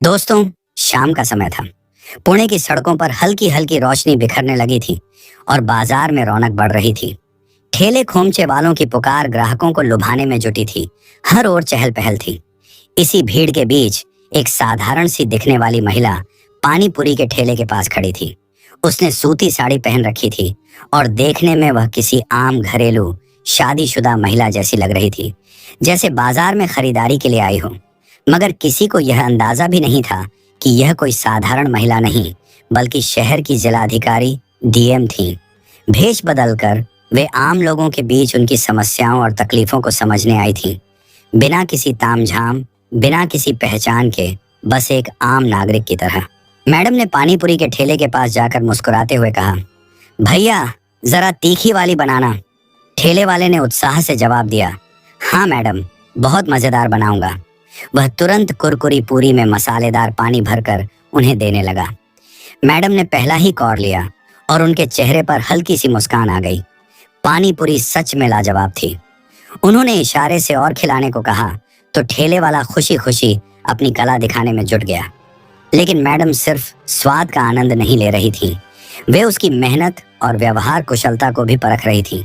दोस्तों, शाम का समय था। पुणे की सड़कों पर हल्की हल्की रोशनी बिखरने लगी थी और बाजार में रौनक बढ़ रही थी। ठेले खोमचे वालों की पुकार ग्राहकों को लुभाने में जुटी थी। हर ओर चहल पहल थी। इसी भीड़ के बीच एक साधारण सी दिखने वाली महिला पानी पूरी के ठेले के पास खड़ी थी। उसने सूती साड़ी पहन रखी थी और देखने में वह किसी आम घरेलू शादीशुदा महिला जैसी लग रही थी, जैसे बाजार में खरीदारी के लिए आई हो। मगर किसी को यह अंदाजा भी नहीं था कि यह कोई साधारण महिला नहीं, बल्कि शहर की जिलाधिकारी डीएम थी। भेष बदलकर वे आम लोगों के बीच उनकी समस्याओं और तकलीफों को समझने आई थी, बिना किसी तामझाम, बिना किसी पहचान के, बस एक आम नागरिक की तरह। मैडम ने पानीपुरी के ठेले के पास जाकर मुस्कुराते हुए कहा, भैया जरा तीखी वाली बनाना। ठेले वाले ने उत्साह से जवाब दिया, हाँ मैडम, बहुत मजेदार बनाऊंगा। वह तुरंत कुरकुरी पूरी में मसालेदार पानी भरकर उन्हें देने लगा। मैडम ने पहला ही कौर लिया और उनके चेहरे पर हल्की सी मुस्कान आ गई। पानी पूरी सच में लाजवाब थी। उन्होंने इशारे से और खिलाने को कहा तो ठेले वाला खुशी खुशी अपनी कला दिखाने में जुट गया। लेकिन मैडम सिर्फ स्वाद का आनंद नहीं ले रही थी, वे उसकी मेहनत और व्यवहार कुशलता को भी परख रही थी।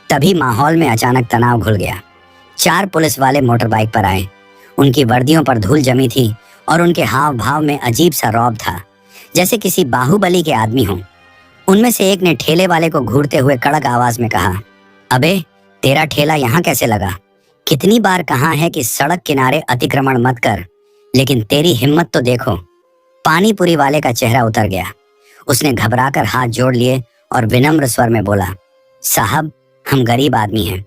तभी माहौल में अचानक तनाव घुल गया। 4 पुलिस वाले मोटर बाइक पर आए। उनकी वर्दियों पर धूल जमी थी और उनके हाव भाव में अजीब सा रौब था, जैसे किसी बाहुबली के आदमी हों। उनमें से एक ने ठेले वाले को घूरते हुए कड़क आवाज में कहा, अबे तेरा ठेला यहाँ कैसे लगा? कितनी बार कहा है कि सड़क किनारे अतिक्रमण मत कर, लेकिन तेरी हिम्मत तो देखो। पानी पूरी वाले का चेहरा उतर गया। उसने घबराकर हाथ जोड़ लिए और विनम्र स्वर में बोला, साहब हम गरीब आदमी हैं,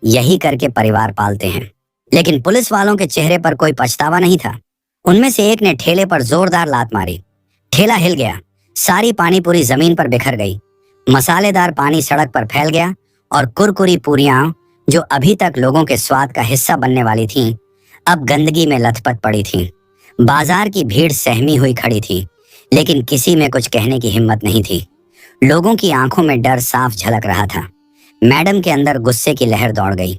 यही करके परिवार पालते हैं। लेकिन पुलिस वालों के चेहरे पर कोई पछतावा नहीं था। उनमें से एक ने ठेले पर जोरदार लात मारी। ठेला हिल गया। सारी पानी पूरी जमीन पर बिखर गई। मसालेदार पानी सड़क पर फैल गया और कुरकुरी पूरियां, जो अभी तक लोगों के स्वाद का हिस्सा बनने वाली थीं, अब गंदगी में लथपथ पड़ी थीं। बाजार की भीड़ सहमी हुई खड़ी थी, लेकिन किसी में कुछ कहने की हिम्मत नहीं थी। लोगों की आंखों में डर साफ झलक रहा था। मैडम के अंदर गुस्से की लहर दौड़ गई।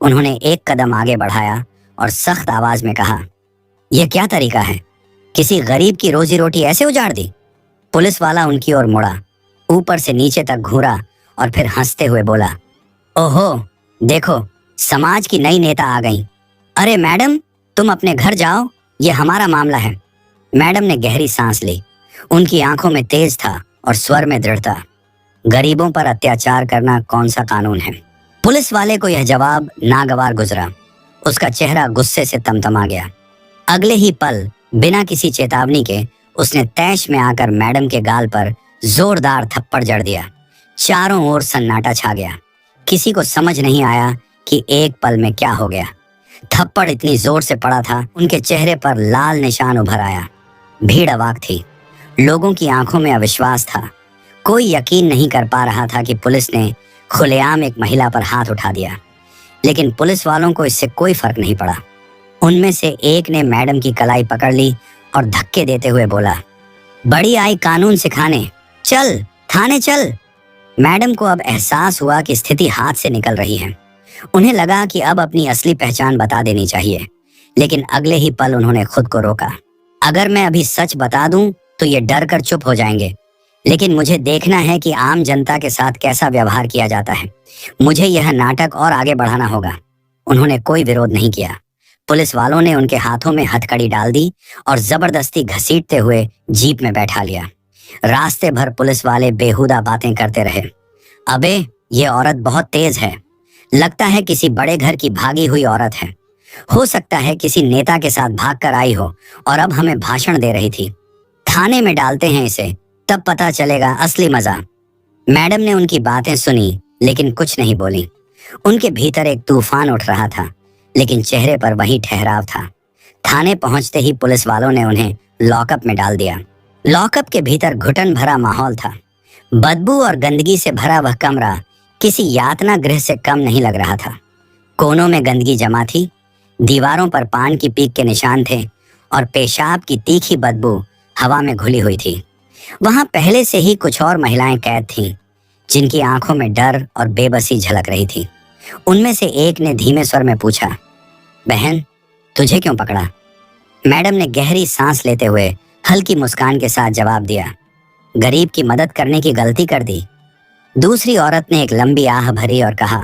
उन्होंने एक कदम आगे बढ़ाया और सख्त आवाज में कहा, यह क्या तरीका है? किसी गरीब की रोजी रोटी ऐसे उजाड़ दी? पुलिस वाला उनकी ओर मुड़ा, ऊपर से नीचे तक घूरा और फिर हंसते हुए बोला, ओहो देखो, समाज की नई नेता आ गई। अरे मैडम, तुम अपने घर जाओ, ये हमारा मामला है। मैडम ने गहरी सांस ली। उनकी आंखों में तेज था और स्वर में दृढ़ता। गरीबों पर अत्याचार करना कौन सा कानून है? पुलिस वाले को यह जवाब नागवार गुजरा। उसका चेहरा गुस्से से तमतमा गया। अगले ही पल बिना किसी चेतावनी के उसने तैश में आकर मैडम के गाल पर जोरदार थप्पड़ जड़ दिया। चारों ओर सन्नाटा छा गया। किसी को समझ नहीं आया कि एक पल में क्या हो गया। थप्पड़ इतनी जोर से पड़ा था, उनके चेहरे पर लाल निशान उभर आया। भीड़ अवाक थी। लोगों की आंखों में अविश्वास था। कोई यकीन नहीं कर पा रहा था कि पुलिस ने खुलेआम एक महिला पर हाथ उठा दिया। लेकिन पुलिस वालों को इससे कोई फर्क नहीं पड़ा। उनमें से एक ने मैडम की कलाई पकड़ ली और धक्के देते हुए बोला, बड़ी आई कानून सिखाने, चल थाने चल। मैडम को अब एहसास हुआ कि स्थिति हाथ से निकल रही है। उन्हें लगा कि अब अपनी असली पहचान बता देनी चाहिए, लेकिन अगले ही पल उन्होंने खुद को रोका। अगर मैं अभी सच बता दूं तो ये डर कर चुप हो जाएंगे, लेकिन मुझे देखना है कि आम जनता के साथ कैसा व्यवहार किया जाता है। मुझे यह नाटक और आगे बढ़ाना होगा। उन्होंने कोई विरोध नहीं किया। पुलिस वालों ने उनके हाथों में हथकड़ी डाल दी और जबरदस्ती घसीटते हुए जीप में बैठा लिया। रास्ते भर पुलिस वाले बेहुदा बातें करते रहे। अबे ये औरत बहुत तेज है, लगता है किसी बड़े घर की भागी हुई औरत है। हो सकता है किसी नेता के साथ भागकर आई हो और अब हमें भाषण दे रही थी। थाने में डालते हैं इसे, तब पता चलेगा असली मजा। मैडम ने उनकी बातें सुनी, लेकिन कुछ नहीं बोली। उनके भीतर एक तूफान उठ रहा था, लेकिन चेहरे पर वही ठहराव था। थाने पहुंचते ही पुलिस वालों ने उन्हें लॉकअप में डाल दिया। लॉकअप के भीतर घुटन भरा माहौल था। बदबू और गंदगी से भरा वह कमरा किसी यातना गृह से कम नहीं लग रहा था। कोनों में गंदगी जमा थी, दीवारों पर पान की पीक के निशान थे और पेशाब की तीखी बदबू हवा में घुली हुई थी। वहां पहले से ही कुछ और महिलाएं कैद थीं, जिनकी आंखों में डर और बेबसी झलक रही थी। उनमें से एक ने धीमे स्वर में पूछा, बहन तुझे क्यों पकड़ा? मैडम ने गहरी सांस लेते हुए हल्की मुस्कान के साथ जवाब दिया, गरीब की मदद करने की गलती कर दी। दूसरी औरत ने एक लंबी आह भरी और कहा,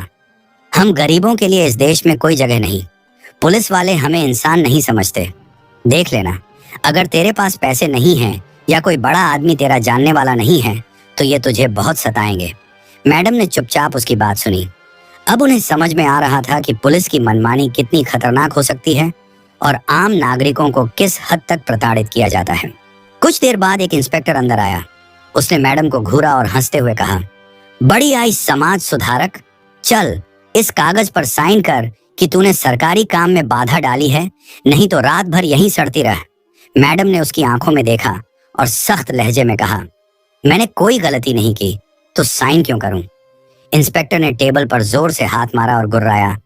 हम गरीबों के लिए इस देश में कोई जगह नहीं। पुलिस वाले हमें इंसान नहीं समझते। देख लेना, अगर तेरे पास पैसे नहीं हैं या कोई बड़ा आदमी तेरा जानने वाला नहीं है तो ये तुझे बहुत सताएंगे। मैडम ने चुपचाप उसकी बात सुनी। अब उन्हें समझ में आ रहा था कि पुलिस की मनमानी कितनी खतरनाक हो सकती है और आम नागरिकों को किस हद तक प्रताड़ित किया जाता है। कुछ देर बाद एक इंस्पेक्टर अंदर आया। उसने मैडम को घूरा और हंसते हुए कहा, बड़ी आई समाज सुधारक, चल इस कागज पर साइन कर कि तूने सरकारी काम में बाधा डाली है, नहीं तो रात भर यहीं सड़ती रह। मैडम ने उसकी आंखों में देखा और सख्त लहजे में कहा, मैंने कोई गलती नहीं की तो साइन क्यों करूं? इंस्पेक्टर ने टेबल पर जोर से हाथ मारा और गुर्राया,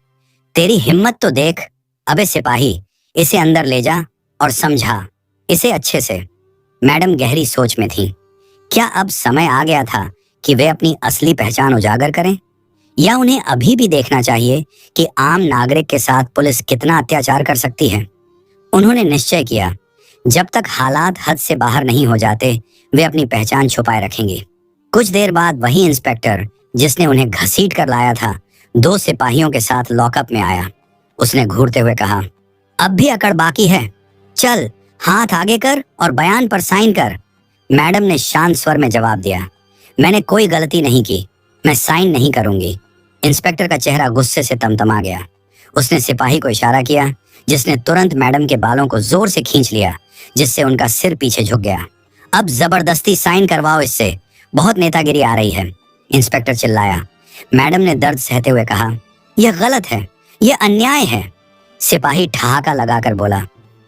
तेरी हिम्मत तो देख। अबे सिपाही, इसे अंदर ले जा और समझा इसे अच्छे से। मैडम गहरी सोच में थी। क्या अब समय आ गया था कि वे अपनी असली पहचान उजागर करें, या उन्हें अभी भी देखना चाहिए कि आम नागरिक के साथ पुलिस कितना अत्याचार कर सकती है? उन्होंने निश्चय किया, जब तक हालात हद से बाहर नहीं हो जाते वे अपनी पहचान छुपाए रखेंगे। कुछ देर बाद वही इंस्पेक्टर जिसने उन्हें घसीट कर लाया था 2 सिपाहियों के साथ लॉकअप में आया। उसने घूरते हुए कहा, अब भी अकड़ बाकी है? चल हाथ आगे कर और बयान पर साइन कर। मैडम ने शांत स्वर में जवाब दिया, मैंने कोई गलती नहीं की, मैं साइन नहीं करूंगी। इंस्पेक्टर का चेहरा गुस्से से तमतमा गया। उसने सिपाही को इशारा किया, जिसने तुरंत मैडम के बालों को जोर से खींच लिया, जिससे उनका सिर पीछे झुक गया। अब जबरदस्ती साइन करवाओ इससे, बहुत नेतागिरी आ रही है, इंस्पेक्टर चिल्लाया। मैडम ने दर्द सहते हुए कहा, यह गलत है, यह अन्याय है। सिपाही ठहाका लगाकर बोला,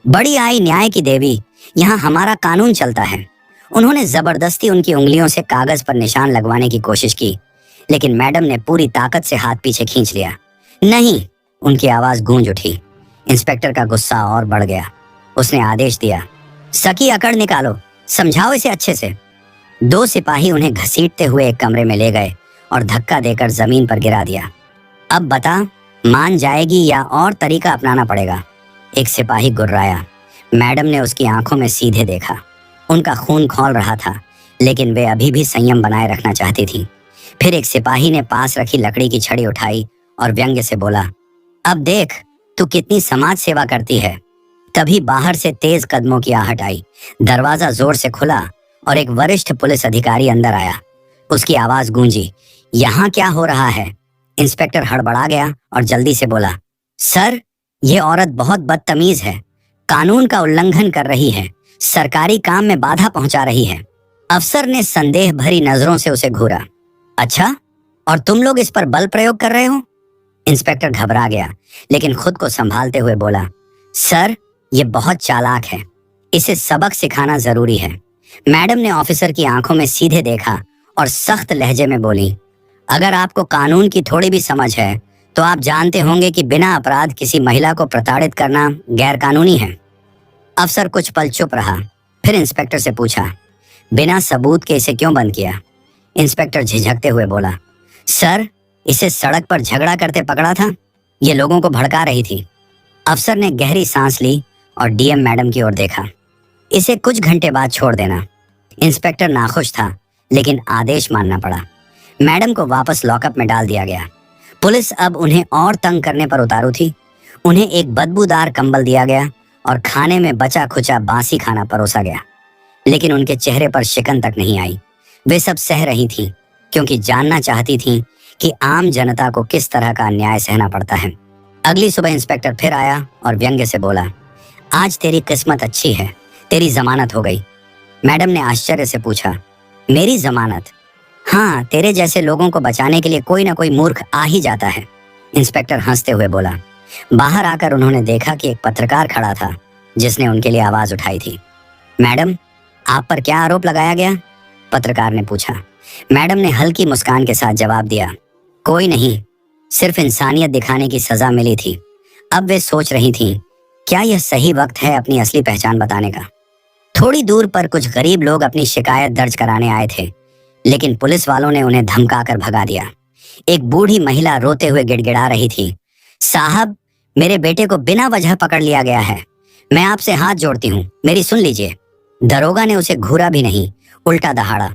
बड़ी आई न्याय की देवी, यहाँ हमारा कानून चलता है। उन्होंने जबरदस्ती उनकी उंगलियों से कागज पर निशान लगवाने की कोशिश की, लेकिन मैडम ने पूरी ताकत से हाथ पीछे खींच लिया। नहीं, उनकी आवाज गूंज उठी। इंस्पेक्टर का गुस्सा और बढ़ गया। उसने आदेश दिया, सकी अकड़ निकालो, समझाओ इसे अच्छे से। 2 सिपाही उन्हें घसीटते हुए एक कमरे में ले गए और धक्का देकर जमीन पर गिरा दिया। अब बता, मान जाएगी या और तरीका अपनाना पड़ेगा? एक सिपाही गुर्राया। मैडम ने उसकी आंखों में सीधे देखा। उनका खून खौल रहा था, लेकिन वे अभी भी संयम बनाए रखना चाहती थी। फिर एक सिपाही ने पास रखी लकड़ी की छड़ी उठाई और व्यंग्य से बोला, अब देख तू कितनी समाज सेवा करती है। तभी बाहर से तेज कदमों की आहट आई। दरवाजा जोर से खुला और एक वरिष्ठ पुलिस अधिकारी अंदर आया। उसकी आवाज गूंजी, यहाँ क्या हो रहा है? इंस्पेक्टर हड़बड़ा गया और जल्दी से बोला, सर, ये औरत बहुत बदतमीज है, कानून का उल्लंघन कर रही है, सरकारी काम में बाधा पहुंचा रही है। अफसर ने संदेह भरी नजरों से उसे घूरा। अच्छा, और तुम लोग इस पर बल प्रयोग कर रहे हो? इंस्पेक्टर घबरा गया, लेकिन खुद को संभालते हुए बोला, सर, ये बहुत चालाक है, इसे सबक सिखाना जरूरी है। मैडम ने ऑफिसर की आंखों में सीधे देखा और सख्त लहजे में बोली, अगर आपको कानून की थोड़ी भी समझ है तो आप जानते होंगे कि बिना अपराध किसी महिला को प्रताड़ित करना गैर कानूनी है। अफसर कुछ पल चुप रहा, फिर इंस्पेक्टर से पूछा, बिना सबूत के इसे क्यों बंद किया? इंस्पेक्टर झिझकते हुए बोला, सर, इसे सड़क पर झगड़ा करते पकड़ा था, ये लोगों को भड़का रही थी। अफसर ने गहरी सांस ली और डीएम मैडम की ओर देखा, इसे कुछ घंटे बाद छोड़ देना। इंस्पेक्टर नाखुश था, लेकिन आदेश मानना पड़ा। मैडम को वापस लॉकअप में डाल दिया गया। पुलिस अब उन्हें और तंग करने पर उतारू थी। उन्हें एक बदबूदार कंबल दिया गया और खाने में बचा खुचा बासी खाना परोसा गया, लेकिन उनके चेहरे पर शिकन तक नहीं आई। वे सब सह रही थीं, क्योंकि जानना चाहती थीं कि आम जनता को किस तरह का अन्याय सहना पड़ता है। अगली सुबह इंस्पेक्टर फिर आया और व्यंग्य से बोला, आज तेरी किस्मत अच्छी है, तेरी जमानत हो गई। मैडम ने आश्चर्य से पूछा, मेरी जमानत? हाँ, तेरे जैसे लोगों को बचाने के लिए कोई ना कोई मूर्ख आ ही जाता है। इंस्पेक्टर हंसते हुए बोला। बाहर आकर उन्होंने देखा कि एक पत्रकार खड़ा था, जिसने उनके लिए आवाज उठाई थी। मैडम, आप पर क्या आरोप लगाया गया? पत्रकार ने पूछा। मैडम ने हल्की मुस्कान के साथ जवाब दिया, कोई नहीं, सिर्फ इंसानियत दिखाने की सजा मिली थी। अब वे सोच रही थीं, क्या यह सही वक्त है अपनी असली पहचान बताने का? थोड़ी दूर पर कुछ गरीब लोग अपनी शिकायत दर्ज कराने आए थे, लेकिन पुलिस वालों ने उन्हें धमकाकर भगा दिया। एक बूढ़ी महिला रोते हुए गिड़गिड़ा रही थी, साहब, मेरे बेटे को बिना वजह पकड़ लिया गया है। मैं आपसे हाथ जोड़ती हूँ, मेरी सुन लीजिए। दरोगा ने उसे घूरा भी नहीं, उल्टा दहाड़ा,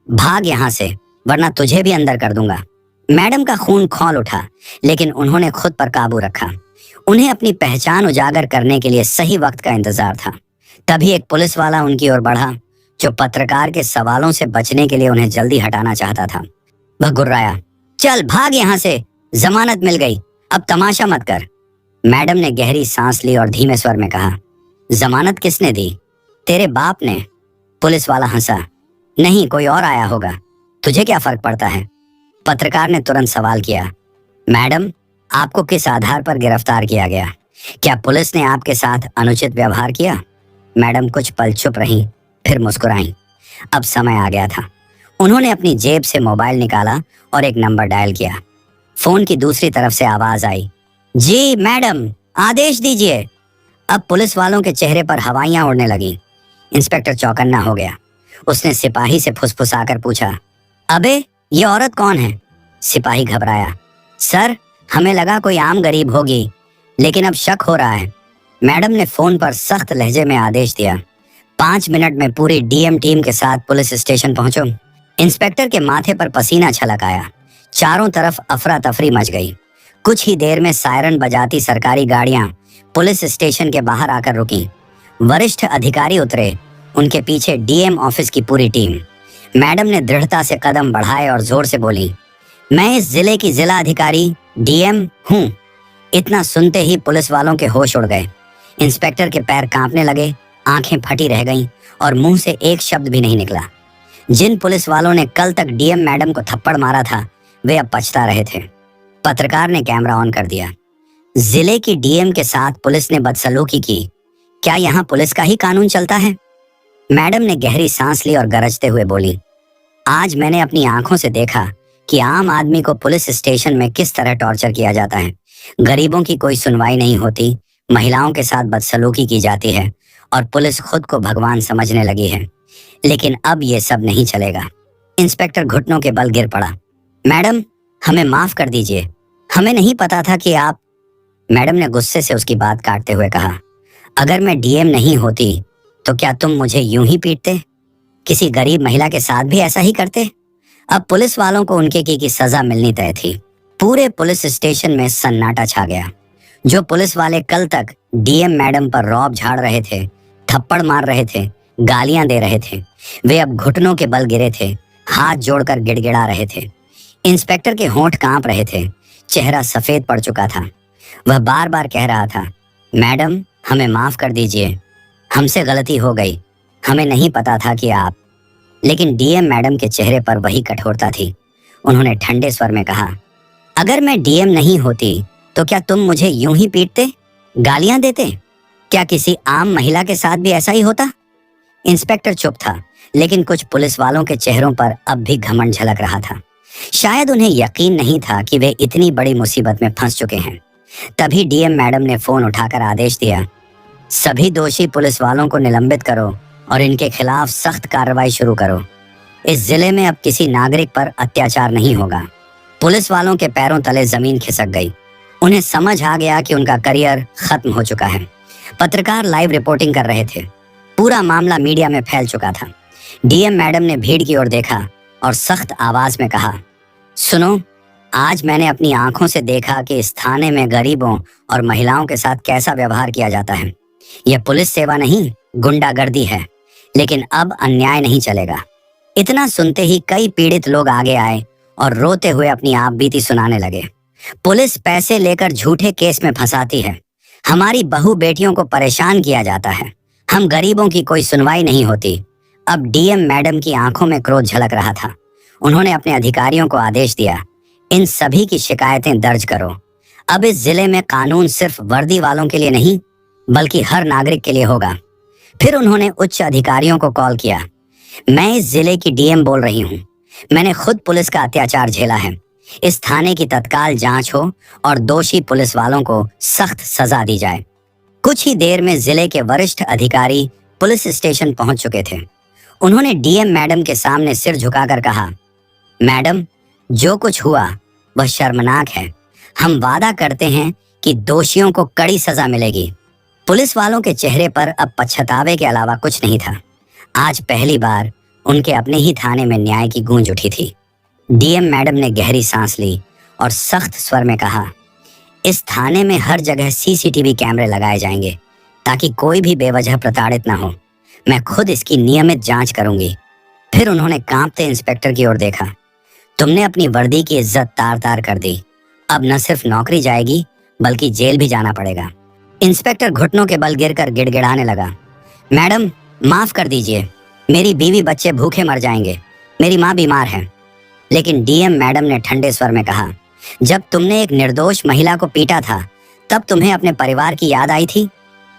भाग यहाँ से वरना तुझे भी अंदर कर दूंगा। मैडम का खून खौल उठा, लेकिन उन्होंने खुद पर काबू रखा। उन्हें अपनी पहचान उजागर करने के लिए सही वक्त का इंतजार था। तभी एक पुलिस वाला उनकी ओर बढ़ा, जो पत्रकार के सवालों से बचने के लिए उन्हें जल्दी हटाना चाहता था। वह गुर्राया, चल भाग यहाँ से, जमानत मिल गई, अब तमाशा मत कर। मैडम ने गहरी सांस ली और धीमे स्वर में कहा, जमानत किसने दी? तेरे बाप ने। पुलिस वाला हंसा, नहीं, कोई और आया होगा, तुझे क्या फर्क पड़ता है? पत्रकार ने तुरंत सवाल किया, मैडम, आपको किस आधार पर गिरफ्तार किया गया? क्या पुलिस ने आपके साथ अनुचित व्यवहार किया? मैडम कुछ पल चुप रहीं, फिर मुस्कुराईं। अब समय आ गया था। उन्होंने अपनी जेब से मोबाइल निकाला और एक नंबर डायल किया। फोन की दूसरी तरफ से आवाज आई, जी मैडम, आदेश दीजिए। अब पुलिस वालों के चेहरे पर हवाइयां उड़ने लगी। इंस्पेक्टर चौकन्ना हो गया। उसने सिपाही से फुसफुसाकर पूछा, अबे ये औरत कौन है? सिपाही घबराया, सर, हमें लगा कोई आम गरीब होगी, लेकिन अब शक हो रहा है। मैडम ने फोन पर सख्त लहजे में आदेश दिया, 5 मिनट में पूरी डीएम टीम के साथ पुलिस स्टेशन पहुंचो। इंस्पेक्टर के माथे पर पसीना छलक आया। चारों तरफ अफरा तफरी मच गई। कुछ ही देर में सायरन बजाती सरकारी गाड़ियां पुलिस स्टेशन के बाहर आकर रुकी। वरिष्ठ अधिकारी उतरे, उनके पीछे डीएम ऑफिस की पूरी टीम। मैडम ने दृढ़ता से कदम बढ़ाए और जोर से बोली, मैं इस जिले की जिला अधिकारी डीएम हूँ। इतना सुनते ही पुलिस वालों के होश उड़ गए। इंस्पेक्टर के पैर कांपने लगे, आंखें फटी रह गईं और मुंह से एक शब्द भी नहीं निकला। जिन पुलिस वालों ने कल तक डीएम मैडम को थप्पड़ मारा था, वे अब पछता रहे थे। पत्रकार ने कैमरा ऑन कर दिया। जिले की डीएम के साथ पुलिस ने बदसलूकी की, क्या यहाँ पुलिस का ही कानून चलता है? मैडम ने गहरी सांस ली और गरजते हुए बोली, आज मैंने अपनी आंखों से देखा कि आम आदमी को पुलिस स्टेशन में किस तरह टॉर्चर किया जाता है। गरीबों की कोई सुनवाई नहीं होती, महिलाओं के साथ बदसलूकी की जाती है और पुलिस खुद को भगवान समझने लगी है। लेकिन अब ये सब नहीं चलेगा। इंस्पेक्टर घुटनों के बल गिर पड़ा। मैडम, हमें माफ कर दीजिए, हमें नहीं पता था कि आप। मैडम ने गुस्से से उसकी बात काटते हुए कहा, अगर मैं डीएम नहीं होती तो क्या तुम मुझे यूं ही पीटते? किसी गरीब महिला के साथ भी ऐसा ही करते? अब पुलिस वालों को उनके की सजा मिलनी तय थी। पूरे पुलिस स्टेशन में सन्नाटा छा गया। जो पुलिस वाले कल तक डीएम मैडम पर रौब झाड़ रहे थे, थप्पड़ मार रहे थे, गालियां दे रहे थे, वे अब घुटनों के बल गिरे थे, हाथ जोड़कर गिड़गिड़ा रहे थे। इंस्पेक्टर के होंठ कांप रहे थे, चेहरा सफेद पड़ चुका था। वह बार बार कह रहा था, मैडम, हमें माफ कर दीजिए, हमसे गलती हो गई, हमें नहीं पता था कि आप। लेकिन डीएम मैडम के चेहरे पर वही कठोरता थी। उन्होंने ठंडे स्वर में कहा, अगर मैं डीएम नहीं होती तो क्या तुम मुझे यूं ही पीटते, गालियां देते? क्या किसी आम महिला के साथ भी ऐसा ही होता? इंस्पेक्टर चुप था, लेकिन कुछ पुलिस वालों के चेहरों पर अब भी घमंड झलक रहा था। शायद उन्हें यकीन नहीं था कि वे इतनी बड़ी मुसीबत में फंस चुके हैं। तभी डीएम मैडम ने फोन उठाकर आदेश दिया, सभी दोषी पुलिस वालों को निलंबित करो और इनके खिलाफ सख्त कार्रवाई शुरू करो। इस जिले में अब किसी नागरिक पर अत्याचार नहीं होगा। पुलिस वालों के पैरों तले जमीन खिसक गई। उन्हें समझ आ गया कि उनका करियर खत्म हो चुका है। पत्रकार लाइव रिपोर्टिंग कर रहे थे। पूरा मामला मीडिया में फैल चुका था। डीएम मैडम ने भीड़ की ओर देखा और सख्त आवाज में कहा, सुनो, आज मैंने अपनी आंखों से देखा कि इस थाने में गरीबों और महिलाओं के साथ कैसा व्यवहार किया जाता है। यह पुलिस सेवा नहीं, गुंडागर्दी है। लेकिन अब अन्याय नहीं चलेगा। इतना सुनते ही कई पीड़ित लोग आगे आए और रोते हुए अपनी आपबीती सुनाने लगे। पुलिस पैसे लेकर झूठे केस में फंसाती है, हमारी बहू बेटियों को परेशान किया जाता है, हम गरीबों की कोई सुनवाई नहीं होती। अब डीएम मैडम की आंखों में क्रोध झलक रहा था। उन्होंने अपने अधिकारियों को आदेश दिया, इन सभी की शिकायतें दर्ज करो। अब इस जिले में कानून सिर्फ वर्दी वालों के लिए नहीं, बल्कि हर नागरिक के लिए होगा। फिर उन्होंने उच्च अधिकारियों को कॉल किया, मैं इस जिले की डीएम बोल रही हूँ, मैंने खुद पुलिस का अत्याचार झेला है। इस थाने की तत्काल जांच हो और दोषी पुलिस वालों को सख्त सजा दी जाए। कुछ ही देर में जिले के वरिष्ठ अधिकारी पुलिस स्टेशन पहुंच चुके थे। उन्होंने डीएम मैडम के सामने सिर झुकाकर कहा, मैडम, जो कुछ हुआ वह शर्मनाक है। हम वादा करते हैं कि दोषियों को कड़ी सजा मिलेगी। पुलिस वालों के चेहरे पर अब पछतावे के अलावा कुछ नहीं था। आज पहली बार उनके अपने ही थाने में न्याय की गूंज उठी थी। डीएम मैडम ने गहरी सांस ली और सख्त स्वर में कहा, इस थाने में हर जगह सीसीटीवी कैमरे लगाए जाएंगे ताकि कोई भी बेवजह प्रताड़ित ना हो। मैं खुद इसकी नियमित जांच करूंगी। फिर उन्होंने कांपते इंस्पेक्टर की ओर देखा। तुमने अपनी वर्दी की इज्जत तार तार कर दी। अब न सिर्फ नौकरी जाएगी बल्कि जेल भी जाना पड़ेगा। इंस्पेक्टर घुटनों के बल गिरकर गिड़गिड़ाने लगा। मैडम, माफ कर दीजिए, मेरी बीवी बच्चे भूखे मर जाएंगे, मेरी माँ बीमार है। लेकिन डीएम मैडम ने ठंडे स्वर में कहा, जब तुमने एक निर्दोष महिला को पीटा था तब तुम्हें अपने परिवार की याद आई थी।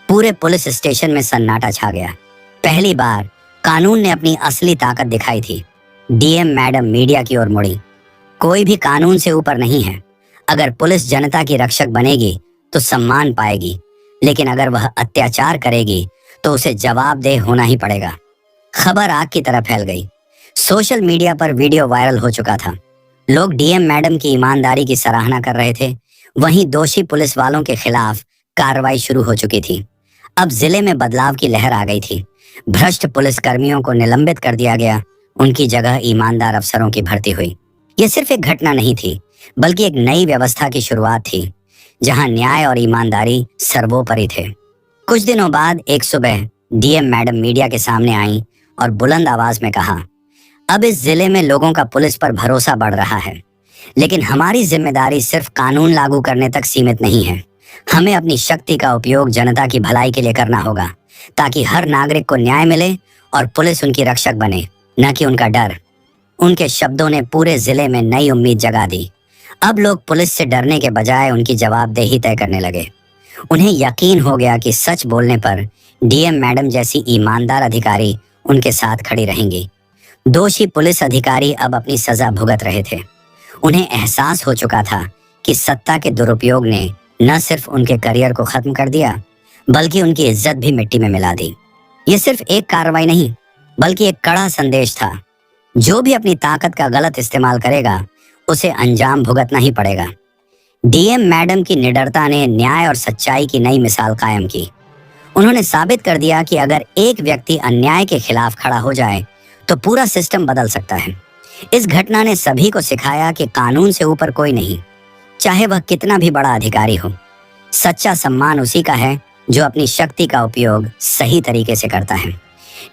पूरे पुलिस स्टेशन में सन्नाटा छा गया। पहली बार कानून ने अपनी असली ताकत दिखाई थी। डीएम मैडम मीडिया की ओर मुड़ी। कोई भी कानून से ऊपर नहीं है। अगर पुलिस जनता की रक्षक बनेगी तो सम्मान पाएगी, लेकिन अगर वह अत्याचार करेगी तो उसे जवाबदेह होना ही पड़ेगा। खबर आग की तरह फैल गई। सोशल मीडिया पर वीडियो वायरल हो चुका था। लोग डीएम मैडम की ईमानदारी की सराहना कर रहे थे। वहीं दोषी पुलिस वालों के खिलाफ कार्रवाई शुरू हो चुकी थी। अब जिले में बदलाव की लहर आ गई थी। भ्रष्ट पुलिस कर्मियों को निलंबित कर दिया गया। उनकी जगह ईमानदार अफसरों की भर्ती हुई। यह सिर्फ एक घटना नहीं थी, बल्कि एक नई व्यवस्था की शुरुआत थी, जहां न्याय और ईमानदारी सर्वोपरि थे। कुछ दिनों बाद एक सुबह डीएम मैडम मीडिया के सामने आई और बुलंद आवाज में कहा, अब इस जिले में लोगों का पुलिस पर भरोसा बढ़ रहा है, लेकिन हमारी जिम्मेदारी सिर्फ कानून लागू करने तक सीमित नहीं है। हमें अपनी शक्ति का उपयोग जनता की भलाई के लिए करना होगा, ताकि हर नागरिक को न्याय मिले और पुलिस उनकी रक्षक बने, न कि उनका डर। उनके शब्दों ने पूरे जिले में नई उम्मीद जगा दी। अब लोग पुलिस से डरने के बजाय उनकी जवाबदेही तय करने लगे। उन्हें यकीन हो गया कि सच बोलने पर डीएम मैडम जैसी ईमानदार अधिकारी उनके साथ खड़ी रहेंगी। दोषी पुलिस अधिकारी अब अपनी सजा भुगत रहे थे। उन्हें एहसास हो चुका था कि सत्ता के दुरुपयोग ने न सिर्फ उनके करियर को खत्म कर दिया, बल्कि उनकी इज्जत भी मिट्टी में मिला दी। यह सिर्फ एक कार्रवाई नहीं, बल्कि एक कड़ा संदेश था। जो भी अपनी ताकत का गलत इस्तेमाल करेगा, उसे अंजाम भुगतना ही पड़ेगा। डीएम मैडम की निडरता ने न्याय और सच्चाई की नई मिसाल कायम की। उन्होंने साबित कर दिया कि अगर एक व्यक्ति अन्याय के खिलाफ खड़ा हो जाए तो पूरा सिस्टम बदल सकता है। इस घटना ने सभी को सिखाया कि कानून से ऊपर कोई नहीं, चाहे वह कितना भी बड़ा अधिकारी हो। सच्चा सम्मान उसी का है जो अपनी शक्ति का उपयोग सही तरीके से करता है।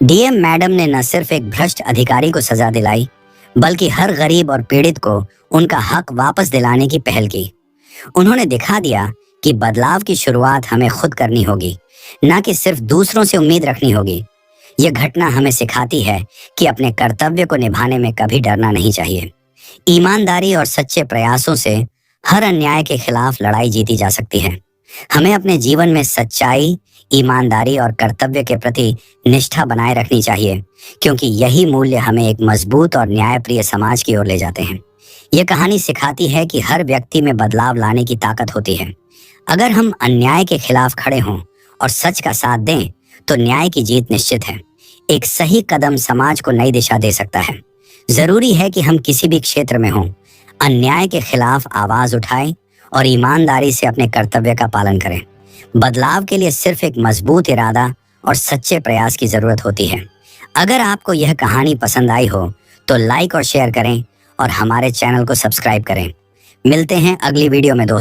डीएम मैडम ने न सिर्फ एक भ्रष्ट अधिकारी को सजा दिलाई, बल्कि हर गरीब और पीड़ित को उनका हक वापस दिलाने की पहल की। उन्होंने दिखा दिया कि बदलाव की शुरुआत हमें खुद करनी होगी, न कि सिर्फ दूसरों से उम्मीद रखनी होगी। यह घटना हमें सिखाती है कि अपने कर्तव्य को निभाने में कभी डरना नहीं चाहिए। ईमानदारी और सच्चे प्रयासों से हर अन्याय के खिलाफ लड़ाई जीती जा सकती है। हमें अपने जीवन में सच्चाई, ईमानदारी और कर्तव्य के प्रति निष्ठा बनाए रखनी चाहिए, क्योंकि यही मूल्य हमें एक मजबूत और न्यायप्रिय समाज की ओर ले जाते हैं। यह कहानी सिखाती है कि हर व्यक्ति में बदलाव लाने की ताकत होती है। अगर हम अन्याय के खिलाफ खड़े हों और सच का साथ दें, तो न्याय की जीत निश्चित है। एक सही कदम समाज को नई दिशा दे सकता है। जरूरी है कि हम किसी भी क्षेत्र में हों, अन्याय के खिलाफ आवाज उठाएं और ईमानदारी से अपने कर्तव्य का पालन करें। बदलाव के लिए सिर्फ एक मजबूत इरादा और सच्चे प्रयास की जरूरत होती है। अगर आपको यह कहानी पसंद आई हो तो लाइक और शेयर करें और हमारे चैनल को सब्सक्राइब करें। मिलते हैं अगली वीडियो में दोस्तों।